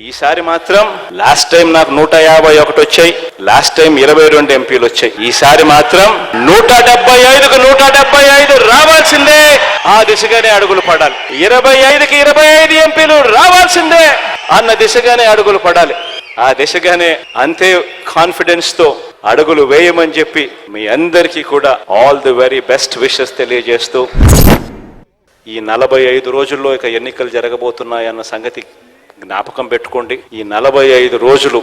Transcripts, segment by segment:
ఈసారి మాత్రం last time నాకు 151 వచ్చాయి, లాస్ట్ టైం 22 ఎంపీలు వచ్చాయి. ఈసారి మాత్రం 175కు 175 రావాల్సిందే. ఆ దిశగానే అడుగులు పడాలి. 25కి 25 ఎంపీలు రావాల్సిందే అన్న దిశగానే అడుగులు పడాలి. ఆ దిశగానే అంతే కాన్ఫిడెన్స్ తో అడుగులు వేయమని చెప్పి మీ అందరికీ కూడా all the very best wishes తెలియజేస్తూ, ఈ 45 రోజుల్లో ఇక ఎన్నికలు జరగబోతున్నాయన్న సంగతి జ్ఞాపకం పెట్టుకోండి. ఈ 45 రోజులు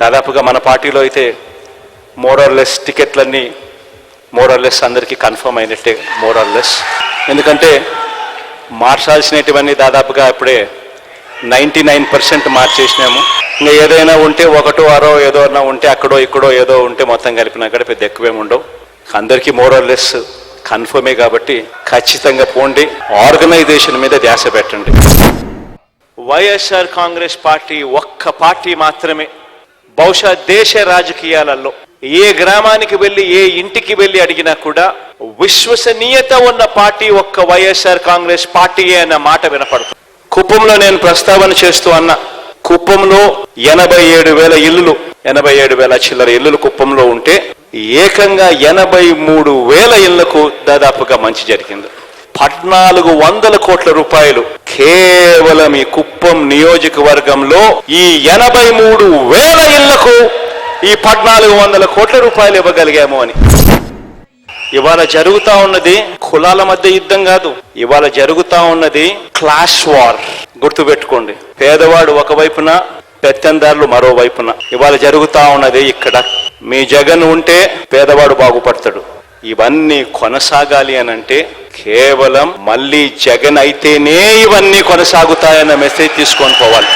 దాదాపుగా మన పార్టీలో అయితే మోరల్లెస్ టికెట్లన్నీ మోరల్లెస్ అందరికీ కన్ఫర్మ్ అయినట్టే, మోరల్లెస్. ఎందుకంటే మార్చాల్సినటువన్నీ దాదాపుగా ఇప్పుడే 99% మార్చేసినాము. ఇంకా ఏదైనా ఉంటే 1-6 ఏదో ఉంటే అక్కడో ఇక్కడో ఏదో ఉంటే మొత్తం కలిపినా కూడా పెద్ద ఎక్కువేమి ఉండవు. అందరికీ మోరల్లెస్ కన్ఫర్మే కాబట్టి ఖచ్చితంగా పోండి, ఆర్గనైజేషన్ మీద ధ్యాస పెట్టండి. వైఎస్ఆర్ కాంగ్రెస్ పార్టీ ఒక్క పార్టీ మాత్రమే బహుశా దేశ రాజకీయాలలో ఏ గ్రామానికి వెళ్ళి ఏ ఇంటికి వెళ్ళి అడిగినా కూడా విశ్వసనీయత ఉన్న పార్టీ ఒక్క వైఎస్ఆర్ కాంగ్రెస్ పార్టీయే అన్న మాట వినపడుతుంది. కుప్పంలో నేను ప్రస్తావన చేస్తూ అన్నా, కుప్పంలో 87,000 ఇల్లులు, 87,000 చిల్లర ఇల్లులు కుప్పంలో ఉంటే ఏకంగా 83,000 ఇళ్లకు దాదాపుగా మంచి జరిగింది. 1,400 కోట్ల రూపాయలు కేవలం ఈ కుప్పం నియోజకవర్గంలో ఈ 83,000 ఇళ్లకు ఈ 1,400 కోట్ల రూపాయలు ఇవ్వగలిగాము అని. ఇవాళ జరుగుతా ఉన్నది కులాల మధ్య యుద్ధం కాదు, ఇవాళ జరుగుతా ఉన్నది క్లాష్ వార్. గుర్తుపెట్టుకోండి, పేదవాడు ఒకవైపున, పెత్తందారులు మరోవైపున. ఇవాళ జరుగుతా ఉన్నది ఇక్కడ. మీ జగన్ ఉంటే పేదవాడు బాగుపడతాడు. ఇవన్నీ కొనసాగాలి అని అంటే కేవలం మళ్ళీ జగన్ అయితేనే ఇవన్నీ కొనసాగుతాయన్న మెసేజ్ తీసుకొని పోవాలి.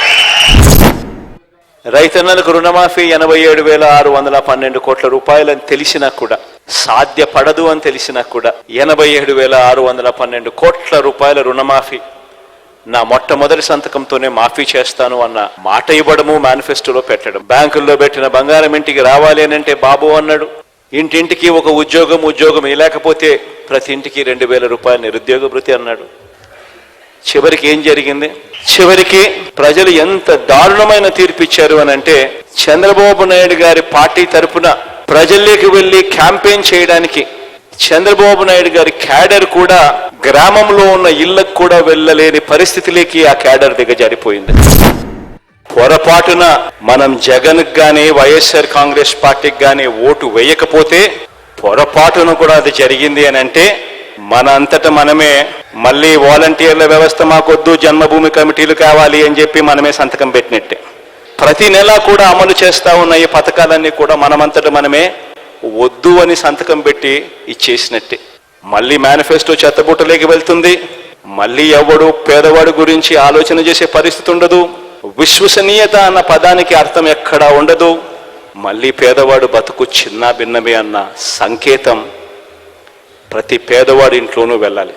రైతన్నలకు రుణమాఫీ 87,612 కోట్ల రూపాయలు అని తెలిసినా కూడా, సాధ్యపడదు అని తెలిసినా కూడా 87,612 కోట్ల రూపాయల రుణమాఫీ నా మొట్టమొదటి సంతకంతోనే మాఫీ చేస్తాను అన్న మాట ఇవ్వడము, మేనిఫెస్టోలో పెట్టడం. బ్యాంకుల్లో పెట్టిన బంగారం ఇంటికి రావాలి అని అంటే బాబు అన్నాడు. ఇంటింటికి ఒక ఉద్యోగం లేకపోతే ప్రతి ఇంటికి 2,000 రూపాయలు నిరుద్యోగ భృతి అన్నాడు. చివరికి ఏం జరిగింది? చివరికి ప్రజలు ఎంత దారుణమైన తీర్పు ఇచ్చారు అని అంటే, చంద్రబాబు నాయుడు గారి పార్టీ తరఫున ప్రజల్లోకి వెళ్ళి క్యాంపెయిన్ చేయడానికి చంద్రబాబు నాయుడు గారి క్యాడర్ కూడా గ్రామంలో ఉన్న ఇళ్లకు కూడా వెళ్ళలేని పరిస్థితిలోకి ఆ క్యాడర్ దిగజారిపోయింది. పొరపాటున మనం జగన్కి కానీ వైఎస్ఆర్ కాంగ్రెస్ పార్టీకి కానీ ఓటు వేయకపోతే పొరపాటున కూడా అది జరిగింది అని అంటే మన అంతటా మనమే మళ్ళీ వాలంటీర్ల వ్యవస్థ మాకొద్దు, జన్మభూమి కమిటీలు కావాలి అని చెప్పి మనమే సంతకం పెట్టినట్టే. ప్రతి నెల కూడా అమలు చేస్తా ఉన్న ఈ పథకాలన్నీ కూడా మనమంతటా మనమే వద్దు అని సంతకం పెట్టి ఇచ్చేసినట్టే. మళ్ళీ మేనిఫెస్టో చెత్తబుట్టలోకి వెళ్తుంది. మళ్ళీ ఎవడు పేదవాడి గురించి ఆలోచన చేసే పరిస్థితి ఉండదు. విశ్వసనీయత అన్న పదానికి అర్థం ఎక్కడా ఉండదు. మళ్ళీ పేదవాడు బతుకు చిన్న భిన్నమే అన్న సంకేతం ప్రతి పేదవాడి ఇంట్లోనూ వెళ్ళాలి.